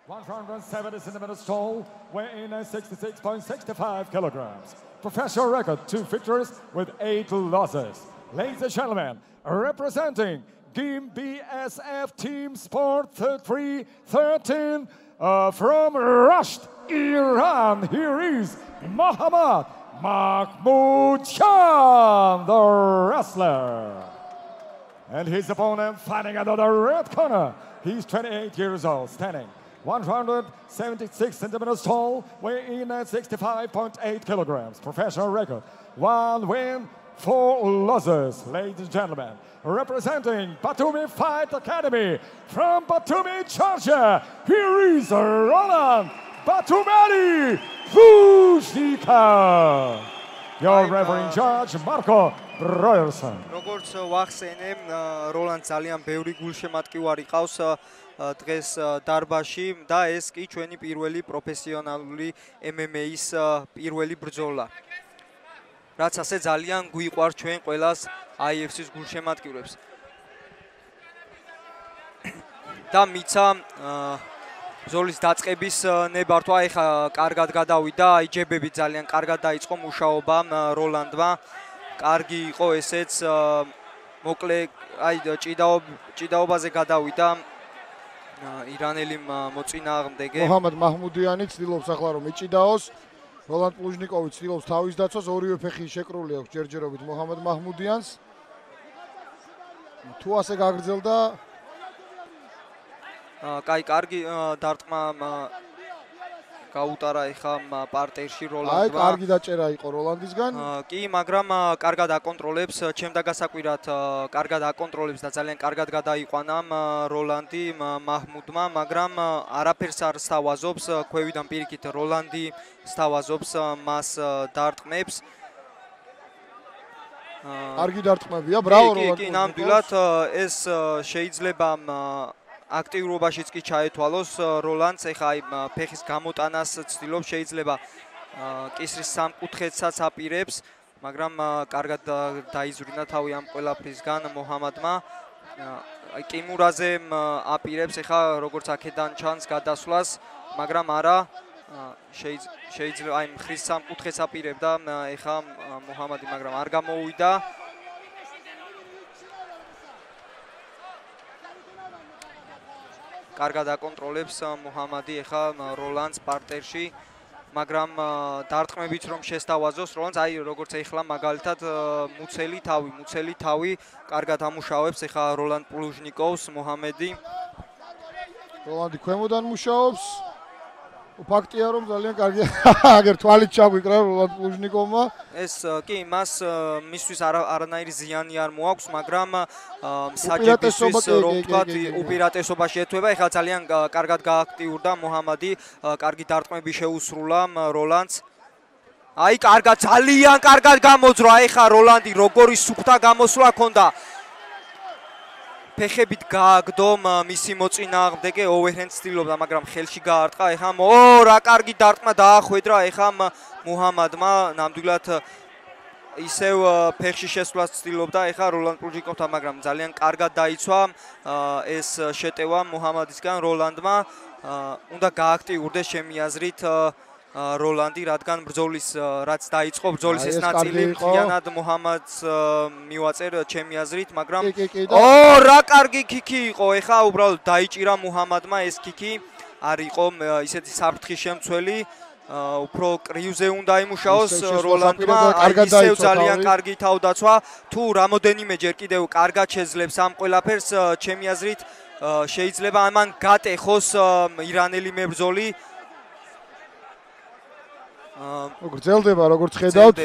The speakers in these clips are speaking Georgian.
170 centimeters tall, weighing 66.65 kilograms. Professional record, 2 victories with 8 losses. Ladies and gentlemen, representing GIM BSF Team Sport 313 from Rasht, Iran, here is Mohammad Mahmoud Khan, the wrestler. And his opponent fighting out of the red corner. He's 28 years old, standing 176 centimeters tall, weighing 65.8 kilograms. Professional record, 1 win, 4 losses. Ladies and gentlemen, representing Batumi Fight Academy from Batumi, Georgia, here is Roland Batumeri Fujika. Your referee in charge, Marco Royerson. როგორც ვახსენე, როლანდ ძალიან ბევრი გულშემატკივარი ყავს დღეს დარბაზში და ეს კი ჩვენი პირველი პროფესიონალური MMA-ის პირველი ბრძოლა. რაც ასე ძალიან გვიყვარს ჩვენ ყველას IFC-ის გულშემატკივრებს. და მიცა ბრძოლის დაწყების ნებართვა, ეხა კარგად გადავიდა, იჯებები ძალიან კარგად დაიწყო მუშაობა როლანდმა. კარგი იყო ესეც, მოკლე, ჭიდაობაზე გადავიდა ირანელი მოწინააღმდეგე. მოჰამედ მაჰმუდიანი ცდილობს ახლა რომ იჭიდაოს. როლანდ პლუჟნიკოვი ცდილობს თავის დაცვას, ორივე ფეხი შეკრული აქვს ჯერჯერობით მოჰამედ მაჰმუდიანს. თუ ასე გაგრძელდა, კარგი დარტყმა გაუტარა ეხა პარტერში როლანდმა. აი, კარგი დაჭერა იყო როლანდისგან. კი, მაგრამ კარგად აკონტროლებს, ჩემ დაგასაკვირად კარგად აკონტროლებს და ძალიან კარგად გადაიყვანა როლანდი მაჰმუდმა, მაგრამ არაფერს არ სთავაზობს, ქვევიდან პირიქით როლანდი სთავაზობს მას დარტყმებს. კარგი დარტყმებია, ბრავო როლანდ. კი, ნამდვილად ეს შეიძლება აქტიურობაშიც კი ჩაეთვალოს როლანდს, ეხა აი ფეხის გამოტანას ცდილობს, შეიძლება კისრის სამკუთხედსაც აპირებს, მაგრამ კარგად დაიზრინა თავი ამ ყველაფრისგან მოჰამადმა. აი კიმურაზე აპირებს, ეხა როგორც აქედან ჩანს გადასვლას, მაგრამ არა შეიძლება აი მხრის სამკუთხედს აპირებდა ეხა მოჰამადი, მაგრამ არ გამოუვიდა. კარგად აკონტროლებს მოჰამადი ეხა როლანდს პარტერში, მაგრამ დარტყმებით რომ შესთავაზოს როლანდს, აი როგორც ეხლა მაგალითად მუცელი თავი კარგად ამუშავებს ეხა როლანდ პლუჟნიკოვს მოჰამედი. როლანდი ქვემოდან მუშაობს. ფაქტია რომ ძალიან კარგი აგერ თვალით ჩაგვიკრა როლანდ პლუჟნიკოვმა. ეს კი მისთვის არანაირი ზიანი არ მოაქვს, მაგრამ საჯებისთვის რომ ვთქვათ უპირატესობაში ეთვება, ეხლა ძალიან კარგად გააქტიურდა მოჰამადი, კარგი დარტყმები შეუსრულა როლანდს. აი ძალიან კარგად გამოძრა ეხლა როლანდი, როგორი სუფთა გამოსვლა ჰქონდა. ფეხებით გააგდო მისი მოწინააღმდეგე, ოვერჰენდს ცდილობდა, მაგრამ ხელში გაარტყა. ეხა რა კარგი დარტყმა დაახვედრა ეხა მოჰამადმა, ნამდვილად ისევ ფეხში შესვლას ცდილობდა ეხა როლანდ პლუჟნიკოვთან, მაგრამ ძალიან კარგად დაიცვა ეს შეტევა მოჰამადისგან როლანდმა. უნდა გააქტიურდეს ჩემი აზრით როლანდი, რადგან ბრძოლის რაც დაიწყო, ბრძოლის ეს ნაწილი მთლიანად მოჰამადს მივაწერ ჩემი აზრით, მაგრამ რა კარგი ქიკი იყო, ეხა უბრალოდ დაიჭირა მოჰამადმა ეს ქიკი, არ იყო ისეთი საფრთხის შემცველი, უფრო კრივზე უნდა იმუშაოს როლანდმა, ისევ ძალიან კარგი თავდაცვა, თუ რამოდენიმეჯერ კიდევ კარგად შეძლებს ამ ყველაფერს, ჩემი აზრით შეიძლება ამან გატეხოს ირანელი მებრძოლი. გრძელდება როგორც ხედავთ,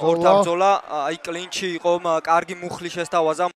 ორთა ბრძოლა, აი კლინჩი იყო, კარგი მუხლი შესთავაზა.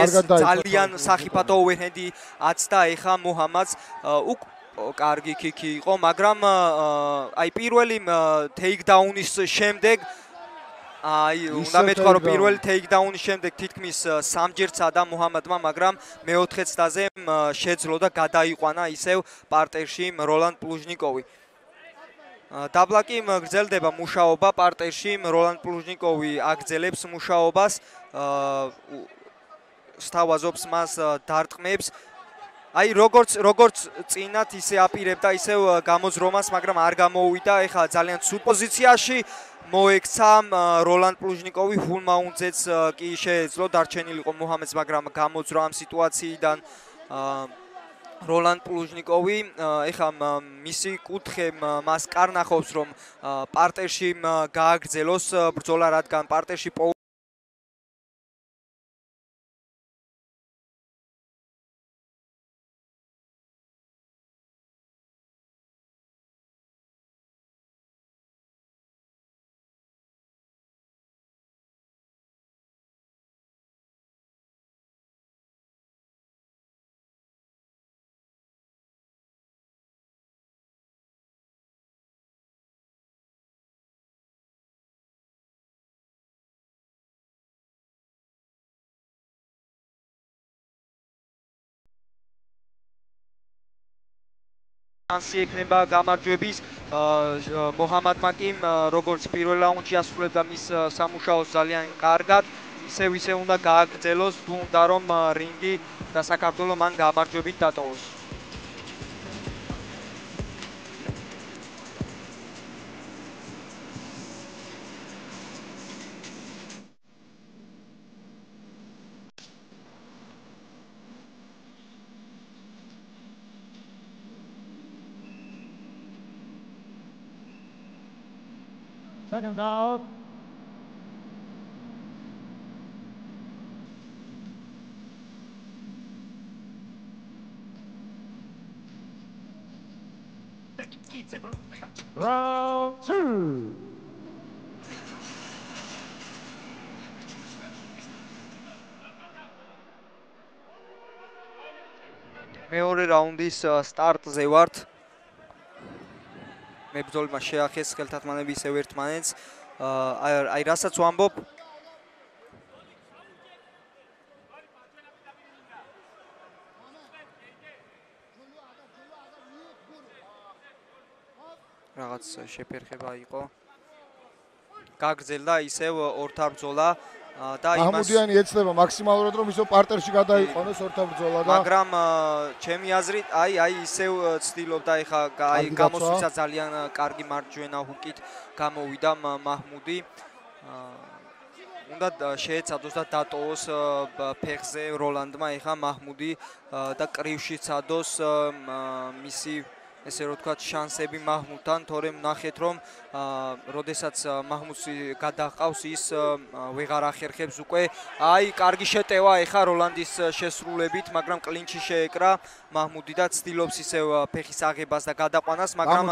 ძალიან სახიფათო overhand-ი აცდა ეხა მუჰამადს კარგი კიკი იყო, მაგრამ აი პირველი takedown-ის შემდეგ უნდა მეთქვა რომ პირველი takedown-ის შემდეგ თითქმის სამჯერ წადა მუჰამადმა, მაგრამ მეოთხე ცდაზე შეძლო და გადაიყვანა ისევ პარტერში როლანდ პლუჟნიკოვი. დაბლაკი გრძელდება მუშაობა პარტერში, როლანდ პლუჟნიკოვი აგრძელებს მუშაობას, სთავაზობს მას დარტყმებს. აი როგორც წინათ ისე აპირებდა ისევ გამოძრომას, მაგრამ არ გამოუვიდა. ეხლა ძალიან ცუდ პოზიციაში მოექცა როლანდ პლუჟნიკოვი, ჰულმაუნძეც კი შეეძლო დარჩენილიყო მუჰამედს, მაგრამ გამოძრა ამ სიტუაციიდან როლანდ პლუჟნიკოვი. ეხლა მისი კუთხე მას კარნახობს რომ პარტერში გააგრძელოს ბრძოლა, რადგან პარტერში შანსი ექნება გამარჯვების. მუჰამადმა კი როგორც პირველ რაუნდში ასრულებდა მის სამუშაოს ძალიან კარგად, ისე უნდა გააგრძელოს, თუ უნდა რომ რინგი და საქართველო მან გამარჯვებით დატოვოს. Second out. Round 2. მეორე რაუნდის სტარტზე ვართ. მებრძოლმა შეახეს ხელთათმანები ისევ ერთმანეთს. აი რასაც ვამბობ, რაღაც შეფერხება იყო. გაგრძელდა ისევ ორთა ბრძოლა და იმას ამუდიანი ეცდება მაქსიმალურად რომ ისო პარტერში გადაიყვანოს ორთა ბრძოლა და მაგრამ ჩემი აზრით აი ისევ ცდილობდა ეხა აი გამოსვლისა ძალიან კარგი მარჯვენა ჰუკით გამოვიდა მაჰმუდი. უნდა შეეცადოს და დატოვოს ფეხზე როლანდმა ეხა მაჰმუდი და კრივში ცადოს მისი ესე რომ ვთქვათ შანსები მაჰმუდთან, თორემ ნახეთ რომ როდესაც მაჰმუდს გადაჰყავს ის ვეღარ ახერხებს უკვე. აი კარგი შეტევა ეხა როლანდის შესრულებით, მაგრამ კლინჩი შეეკრა მაჰმუდი და ცდილობს ისევ ფეხის აღებას და გადაყვანას, მაგრამ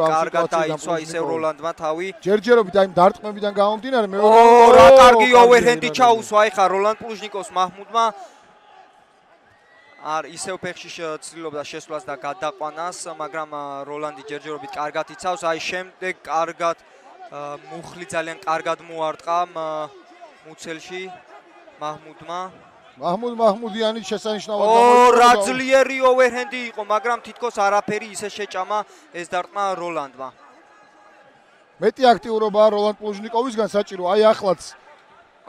კარგად დაიცვა ისევ როლანდმა თავი. ჯერჯერობით აი დარტყმებიდან გამომდინარე რა კარგი ოვერჰენდი ჩაუსვა ეხა როლანდ პლუჟნიკოვს მაჰმუდმა. ისევ ფეხში ცდილობდა შესვლას და გადაყვანას, მაგრამ როლანდი ჯერჯერობით კარგად იცავს. აი შემდეგ კარგად მუხლი ძალიან კარგად მოარტყა მუცელში მაჰმუდმა. მაჰმუდიანი შესანიშნავად გამოიყო. რა ძლიერი ოვერჰენდი იყო, მაგრამ თითქოს არაფერი ისე შეჭამა ეს დარტყმა როლანდმა. მეტი აქტიურობა როლანდ პლუჟნიკოვისგან საჭირო. აი ახლაც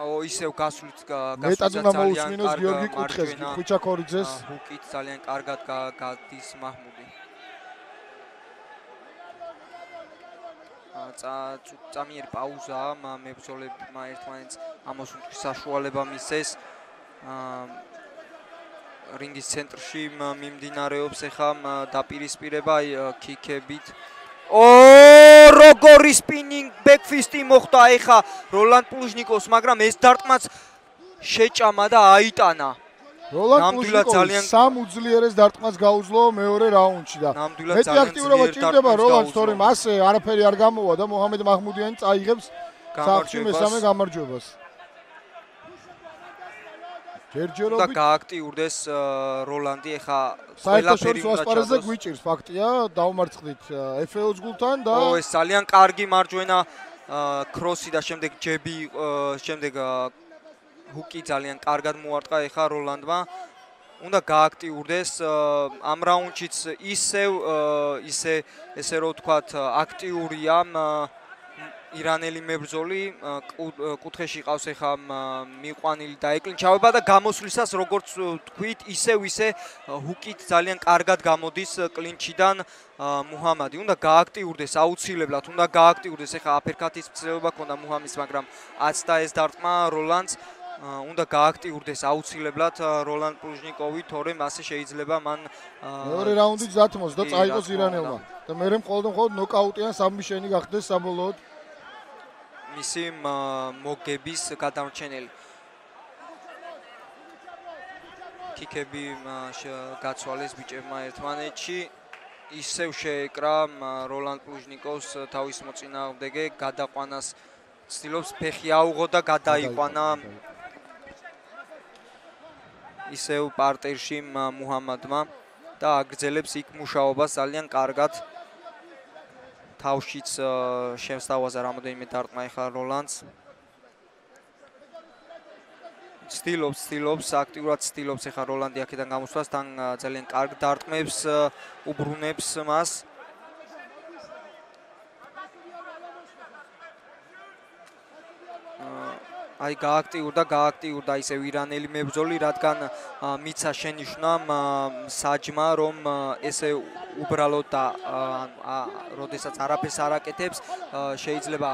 ისევ გასვლით მეტად უნდა მოусმინოს გიორგი კუთხეს, ხვიჩა ქორიძეს. ჰუკით ძალიან კარგად გადის მაჰმუდი. წამიერი პაუზაა, მებრძოლებმა ერთმანეთს ამოსუნთქვის საშუალება მისცეს. რინგის ცენტრში მიმდინარეობს ეხა დაპირისპირება აი კიკებით. როგორი სპინინგ ბექფისტი მოხდა ეხა როლანდ პლუჟნიკოვს, მაგრამ ეს დარტყმაც შეჭამა და აიტანა. როლანდ პლუჟნიკოვი სამ უძლიერეს დარტყმას გაუძლო მეორე რაუნდში და მეტი აქტიურობა ჭირდება როლანდს, თორემ ასე არაფერი არ გამოვა და მოჰამედ მაჰმუდიანი წაიღებს საფრთხე მესამე გამარჯვებას. ჯერჯერობით და გააქტიურდეს როლანდი ახლა საერთაშორისო ასპარეზზე გვიჭირს ფაქტია დაუმარცხდით FAO-ს გულთან და ეს ძალიან კარგი მარჯვენა კროსი და შემდეგ ჯები შემდეგ ჰუკი ძალიან კარგად მოარტყა ახლა როლანდმა უნდა გააქტიურდეს ამ რაუნდშიც ისე რო ვთქვათ აქტიურია ირანელი მებრძოლი კუთხეში ყავს ახლა მიყვანილი და ეკლინჩავება და გამოსვლისას როგორც თქვით ისე ჰუკით ძალიან კარგად გამოდის კლინჩიდან მუჰამადი უნდა გააქტიურდეს აუცილებლად უნდა გააქტიურდეს ახლა აფერკატის მცდელობა ქონდა მუჰამის მაგრამ აცდა ეს დარტყმა როლანდს უნდა გააქტიურდეს აუცილებლად როლანდ პლუჟნიკოვი თორემ ასე შეიძლება მან მეორე რაუნდიც დათმოს და წაიღოს ირანელმა და მე მხოლოდ ნოკაუტიან საბმიშენი გახდეს საბოლოოდ მისი მოგების გადამრჩენელი კიკები გაცვალეს ბიჭებმა ერთმანეთში ისევ შეეკრა როლანდ პლუჟნიკოვს თავის მოწინააღმდეგე გადაყვანას ცდილობს ფეხი აუღო და გადაიყვანა ისევ პარტერში მუჰამადმა და აგრძელებს იქ მუშაობას ძალიან კარგად თავშიც შემსთავაზა რამოდენიმე დარტყმა ახლა როლანდს ცდილობს აქტიურად ცდილობს ახლა როლანდი აქედან გამოსვლას თან ძალიან კარგ დარტყმებს უბრუნებს მას აი გააქტიურდა ისევ ირანელი მებრძოლი რადგან მიცა შენიშვნა საჯმა რომ ესე უბრალოდ და როდესაც არაფერს არ აკეთებს შეიძლება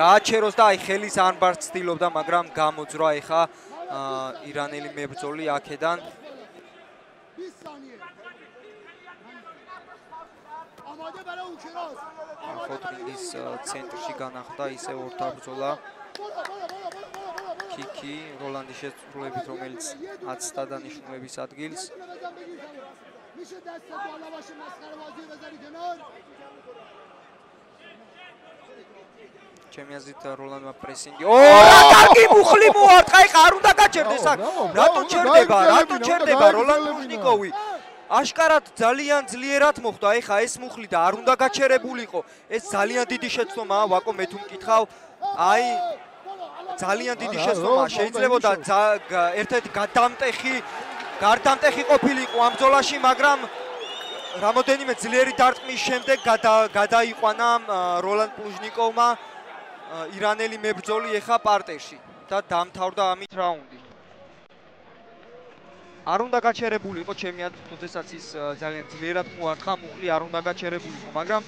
გააჩეროს და აი ხელის ანბარს ცდილობდა მაგრამ გამოძრა ეხა ირანელი მებრძოლი აქედან ხოთრინგის ცენტრში განახლდა ისევ ორთა ბრძოლა კიკი როლანდის შესრულებით რომელიც აცდა დანიშნულების ადგილს ჩემი აზრით როლანდმა პრესინგი რა კარგი მუხლი მოარტყა ეხა არ უნდა გაჩერდეს აქ რატო ჩერდება როლანდ პლუჟნიკოვი აშკარად ძალიან ძლიერად მოხდა ეხა ეს მუხლი და არ უნდა გაჩერებულიყო ეს ძალიან დიდი შეცდომაა ვაკო მე თუ მკითხავ აი ძალიან დიდი შეცდომა შეიძლებოდა ერთ-ერთი გარდამტეხი ყოფილიყო ამ ბრძოლაში მაგრამ რამოდენიმე ძლიერი დარტყმის შემდეგ გადაიყვანა როლანდ პლუჟნიკოვმა ირანელი მებრძოლი ეხა პარტერში და დამთავრდა ამით რაუნდი არ უნდა გაჩერებულიყო ჩემი აზრით როდესაც ის ძალიან ძლიერად მოარტყა მუხლი არ უნდა გაჩერებულიყო მაგრამ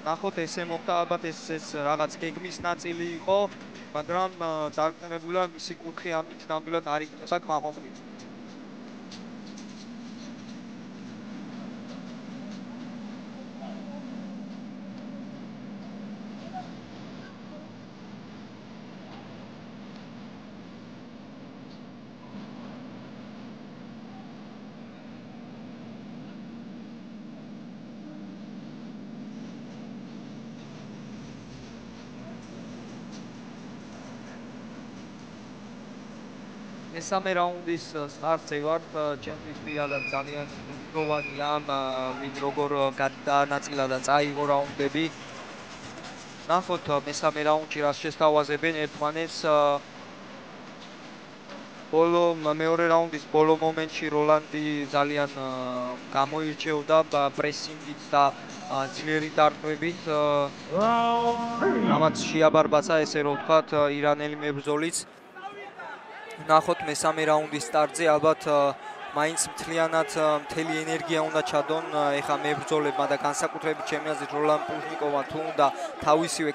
ნახოთ ესე მოხდა ალბათ ეს რაღაც გეგმის ნაწილი იყო მაგრამ დარწმუნებულა მისი კუთხე ამით ნამდვილად არ იქნება კმაყოფილი მესამე რაუნდის სტარტზე ვარ ჩემთვის პირადად ძალიან მოგოვანია ვინ როგორ გადანაწილა და წაიღო რაუნდები ნახოთ მესამე რაუნდში რას შესთავაზებენ ერთმანეთს მეორე რაუნდის ბოლო მომენტში როლანდი ძალიან გამოირჩეოდა პრესინგით და ძლიერი დარტყმებით ამაც შეაბარბაცა ესე რომ ვთქვათ ირანელი მებრძოლიც ნახოთ მესამე რაუნდის სტარტზე ალბათ მაინც მთლიანად მთელი ენერგია უნდა ჩადონ ეხა მებრძოლებმა და განსაკუთრებით ჩემი აზრით როლანდ პლუჟნიკოვმა თუ უნდა თავისივე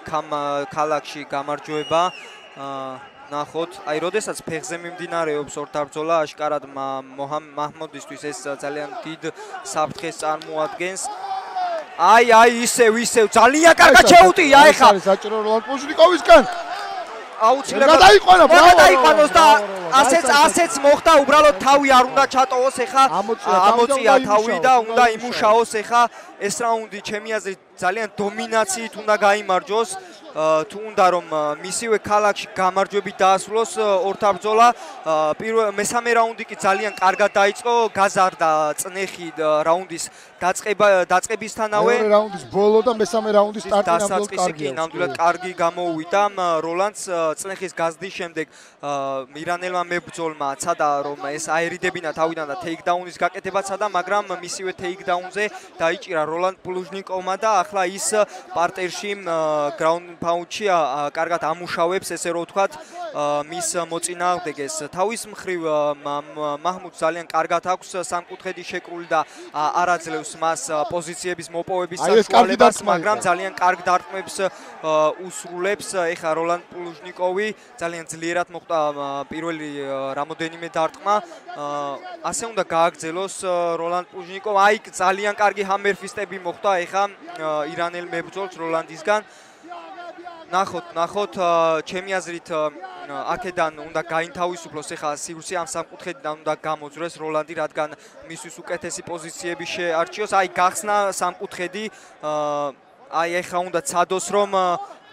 ქალაქში გამარჯვება ნახოთ აი როდესაც ფეხზე მიმდინარეობს ორთა ბრძოლა აშკარად მაჰმუდისთვის ეს ძალიან დიდ საფრთხეს წარმოადგენს აი ისევ ძალიან კარგად შეუტია ეხა საჭირო როლანდ პლუჟნიკოვისგან აუცილებლად გადაიყვანოს და ასეც მოხდა უბრალოდ თავი არ უნდა ჩატოვოს ეხა ამოწია თავი და უნდა იმუშაოს ეხა ეს რაუნდი ჩემი აზრით ძალიან დომინაციით უნდა გაიმარჯვოს თუ უნდა რომ მისივე ქალაქში გამარჯვებით დაასრულოს ორთა ბრძოლა. მესამე რაუნდი კი ძალიან კარგად დაიწყო, გაზარდა წნეხი რაუნდის დაწყებისთანავე. მეორე რაუნდის ბოლო და მესამე რაუნდის სტარტი ნამდვილად კარგი გამოუვიდა. როლანდს წნეხის გაზრდის შემდეგ მირანელმა მებრძოლმა ცადა რომ ეს აერიდებინა თავიდან და ტეიქდაუნის გაკეთება ცადა, მაგრამ მისივე ტეიქდაუნზე დაიჭირა როლანდ პლუჟნიკოვმა და ახლა ის პარტერში გრაუნდ ფაუნდში კარგად ამუშავებს, ესე რომ ვთქვათ, მის მოწინააღმდეგეს. თავის მხრივ მაჰმუდს ძალიან კარგად აქვს სამკუთხედი შეკრული და არ აძლევს მას პოზიციების მოპოვების საშუალებას, მაგრამ ძალიან კარგ დარტყმებს უსრულებს. ეხლა როლანდ პლუჟნიკოვი ძალიან ძლიერად მოხდა პირველი რამოდენიმე დარტყმა. ასე უნდა გააგრძელოს როლანდ პლუჟნიკოვ. აი ძალიან კარგი ჰამერფისტები მოხდა ეხლა ირანელ მებრძოლს როლანდისგან. ნახოთ, ჩემი აზრით აქედან უნდა გაინთავისუფლოს ეხლა სივრცე ამ სამკუთხედიდან უნდა გამოძვრეს როლანდი, რადგან მისთვის უკეთესი პოზიციები შეარჩიოს. აი გახსნა სამკუთხედი, აი ეხლა უნდა ცადოს რომ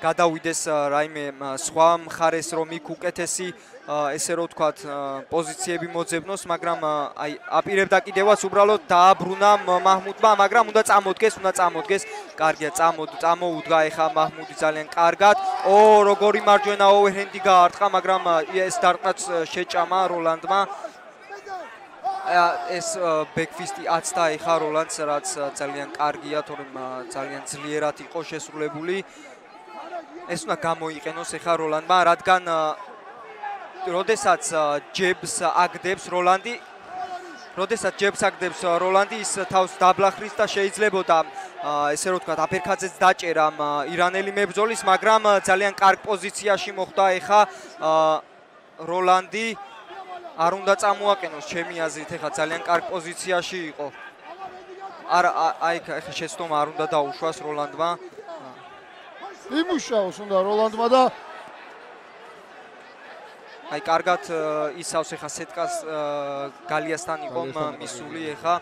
გადავიდეს რაიმე სხვა მხარეს რომ იქ უკეთესი ესე რომ ვთქვათ პოზიციები მოძებნოს, მაგრამ აი აპირებდა კიდევაც უბრალოდ დააბრუნა მაჰმუდმა, მაგრამ უნდა წამოდგეს. კარგია, წამოუდგა ეხა მაჰმუდი ძალიან კარგად. როგორი მარჯვენა ოვერჰენდი გაარტყა, მაგრამ ეს დარტყმაც შეჭამა როლანდმა. ეს ბექფისტი აცდა ეხა როლანდს, რაც ძალიან კარგია, თორემ ძალიანძლიერად იყო შესრულებული. ეს უნდა გამოიყენოს ეხა როლანდმა, რადგან როდესაც ჯებს აგდებს როლანდი, ის თავს დაბლახრის და შეიძლებოდა ესე რომ ვთქვათ აფერქაძეც დაჭერა ირანელი მებრძოლის, მაგრამ ძალიან კარგ პოზიციაში მოხვდა ეხა როლანდი. არ უნდა წამოაყენოს ჩემი აზრით, ეხა ძალიან კარგ პოზიციაში იყო. აი ეხა შეცდომა არ უნდა დაუშვას როლანდმა. იმუშაოს უნდა როლანდმა და აი კარგად ისავს ეხა სეტკას გალიასთან იყო მისული ეხა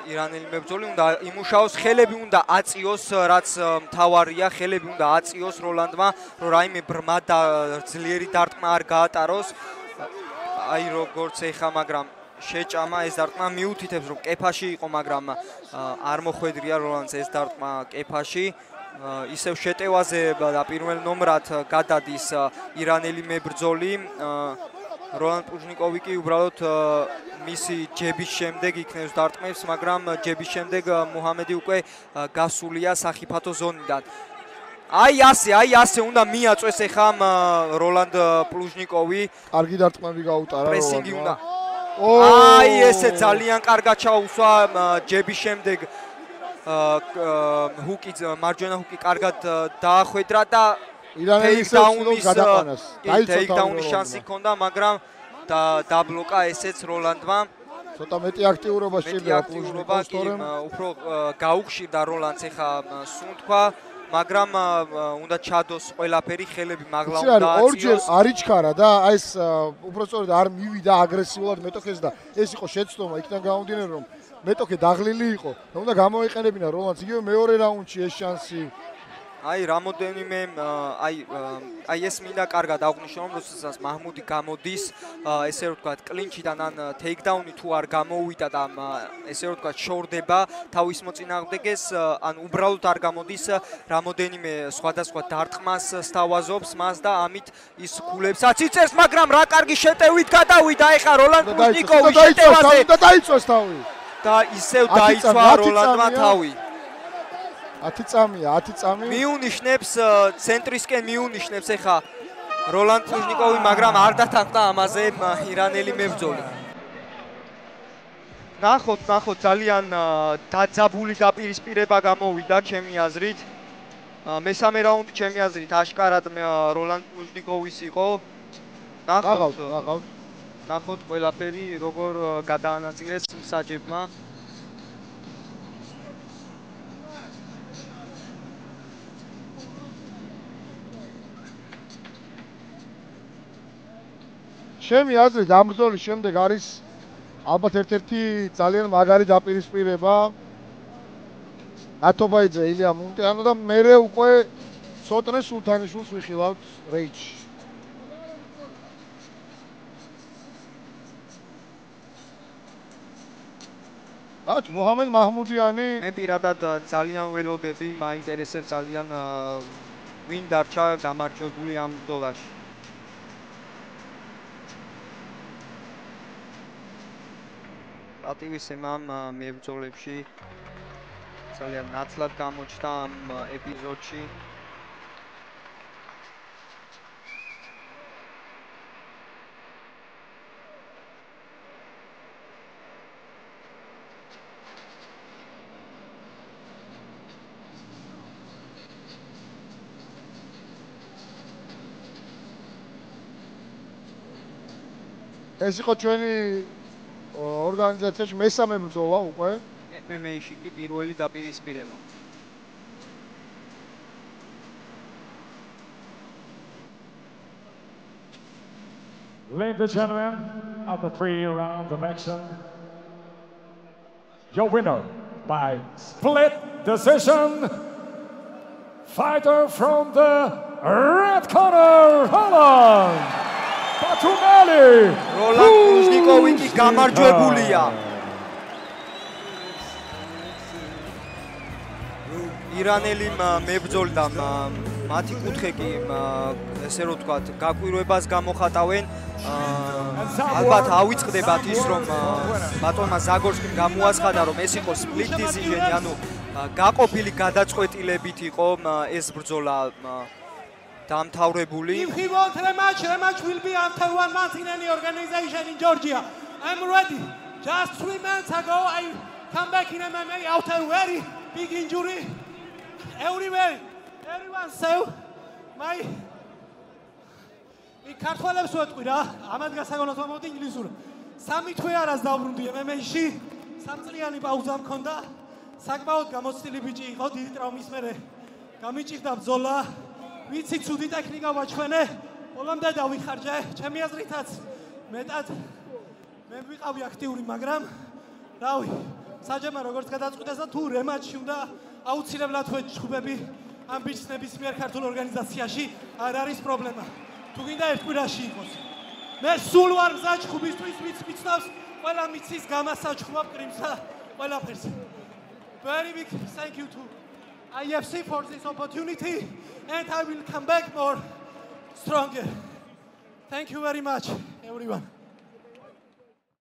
ირანელი მებრძოლი უნდა იმუშაოს, ხელები უნდა აწიოს, რაც მთავარია, ხელები უნდა აწიოს როლანდმა, რომ რაიმე ბრმა და ძლიერი დარტყმა არ გაატაროს. აი როგორც ეხა, მაგრამ შეჭამა ეს დარტყმა, მიუთითებს რომ კეფაში იყო, მაგრამ არ მოხვედრია როლანდს ეს დარტყმა კეფაში. ისევ შეტევაზე და პირველ ნომრად გადადის ირანელი მებრძოლი. როლანდ პლუჟნიკოვი კი უბრალოდ მისი ჯების შემდეგ იქნევს დარტყმებს, მაგრამ ჯების შემდეგ მუჰამედი უკვე გასულია სახიფათო ზონიდან. აი ასე უნდა მიაწვეს ეხა როლანდ პლუჟნიკოვი. კარგი დარტყმები გაუტარა პრესინგი უნდა. აი ესე ძალიან კარგად ჩაუსვა ჯების შემდეგ მარჯვენა ჰუკი კარგად დაახვედრა და ტეიქდაუნის შანსი ჰქონდა, მაგრამ დაბლოკა ესეც როლანდმა. ცოტა მეტი აქტიურობა შეიძლება პლუჟნიკოვს, თორემ უფრო გაუხშირდა როლანდს ეხა სუნთქვა, მაგრამ უნდა ჩადოს ყველაფერი, ხელები მაღლა უნდა აწიოს. ორჯერ არიჩქარა და აი ეს უბრალოდ არ მივიდა აგრესიულად მეტოქეს და ეს იყო შეცდომა, იქიდან გამომდინარე რომ მეტოქე დაღლილი იყო და უნდა გამოიყენებინა როლანდს იგივე მეორე რაუნდში ეს შანსი. აი რამოდენიმე აი ეს მინდა კარგად აღვნიშნო, რომ როდესაც მაჰმუდი გამოდის ესე რომ ვთქვათ კლინჩიდან ან ტეიქდაუნი თუ არ გამოუვიდა და ესე რომ ვთქვათ შორდება თავის მოწინააღმდეგეს, ან უბრალოდ არ გამოდის, რამოდენიმე სხვადასხვა დარტყმას სთავაზობს მას და ამით ის ქულებსაც იწერს, მაგრამ რა კარგი შეტევით გადავიდა ეხა როლანდ პლუჟნიკოვი შეტევაზე და დაიწვეს თავი. და ისევ დაიწვა როლანდმა თავი. 10 წამია. მიუნიშნებს ცენტრისკენ მიუნიშნებს ეხა როლანდ პლუჟნიკოვი, მაგრამ არ დათანხმდა ამაზე ირანელი მებრძოლი. ნახოთ ძალიან დაძაბული დაპირისპირება გამოვიდა ჩემი აზრით. მესამე რაუნდი ჩემი აზრით აშკარად როლანდ პლუჟნიკოვის იყო. ნახოთ ყველაფერი როგორ გადაანაწილეს მსაჯებმა. ჩემი აზრით ამ ბრძოლის შემდეგ არის ალბათ ერთ-ერთი ძალიან მაგარი დაპირისპირება ათობაიძე ილია მუნტიანო და მერე უკვე სოტრე სულთანიშვილს ვიხილავთ რეიჯში. მუჰამედ მაჰმუდიანი მე პირადად ძალიან ველოდები, მაინტერესებს ძალიან ვინ დარჩა გამარჯვებული ამ ბრძოლაში. პატივისცემამ მებრძოლებში ძალიან ნაცვლად გამოჩნდა ამ ეპიზოდში. ეს იყო ჩვენი ორგანიზაციაში მესამე ბრძოლა უკვე. MMA-ში კი პირველი დაპირისპირება. Ladies and gentlemen, after 3 rounds of action, your winner by split decision, fighter from the red corner, Holland, Batumeli. როლან კრუჟნიკოვი კი გამარჯვებულია. ირანელი მებრძოლი და მათი კუთხე კი ესე რომ ვთქვათ, გაკვირვებას გამოხატავენ. ალბათ ავიწყდებათ ის რომ ბატონმა ზაგორსკიმ გამოაცხადა რომ ეს იყო split decision, ანუ გაყოფილი გადაწყვეტილებით იყო ეს ბრძოლა დამთავრებული. If he wants rematch will be after 1 month in any organization in Georgia. I'm ready. Just 3 months ago, I come back in MMA after a very big injury. Everyone saw my ქართველებს ვეთქვი რა, ამად გასაგონოთ მომავთ ინგლისურად. 3 თვე არას დავბრუნდი MMA-ში, 3 წლიანი პაუზა მქონდა. საკმაოდ გამოცდილი ბიჭი იყო, დიდი ტრავმის მერე გამიჭირდა ბრძოლა. ვიცი ცუდი ტექნიკა ვაჩვენე, ბოლომდე დავიხარჯე, ჩემი აზრითაც მეტად მე ვიყავი აქტიური, მაგრამ რავი, საჯემა როგორც გადაწყვიტეს და თუ რემატჩი უნდა აუცილებლად ვეჭხუბები ამ ბიჭს ნებისმიერ ქართულ ორგანიზაციაში არ არის პრობლემა. თუ გინდა ერთ კვირაში იყოს. მე სულ ვარ მზად ჩხუბისთვის, ვიც მიცნობს ყველა მიცის გამასაჩხუბა პრიმსა ყველაფერს. Very big thank you to IFC for this opportunity, and I will come back more stronger. Thank you very much, everyone.